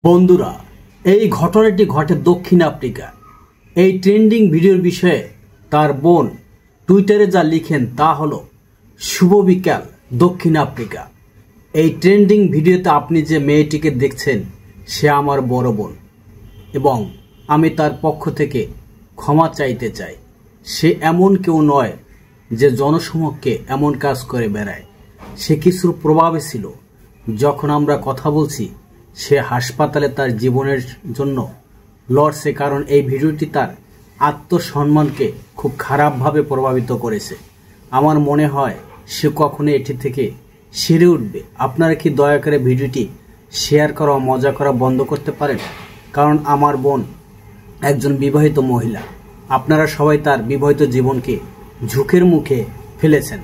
বন্ধুরা, এই ঘটনাটি ঘটে দক্ষিণ আফ্রিকা। এই ট্রেন্ডিং ভিডিওর বিষয়ে তার বোন টুইটারে যা লিখেন তা হলো, শুভ বিকাল দক্ষিণ আফ্রিকা। এই ট্রেন্ডিং ভিডিওতে আপনি যে মেয়েটিকে দেখছেন সে আমার বড় বোন এবং আমি তার পক্ষ থেকে ক্ষমা চাইতে চাই। সে এমন কেউ নয় যে জনসমক্ষে এমন কাজ করে বেড়ায়। সে কিছুর প্রভাবে ছিল। যখন আমরা কথা বলছি সে হাসপাতালে তার জীবনের জন্য লড়ছে, কারণ এই ভিডিওটি তার আত্মসম্মানকে খুব খারাপভাবে প্রভাবিত করেছে। আমার মনে হয় সে কখনো এটি থেকে সেরে উঠবে। আপনারা কি দয়া করে ভিডিওটি শেয়ার করা ও মজা করা বন্ধ করতে পারেন? কারণ আমার বোন একজন বিবাহিত মহিলা। আপনারা সবাই তার বিবাহিত জীবনকে ঝুঁকির মুখে ফেলেছেন।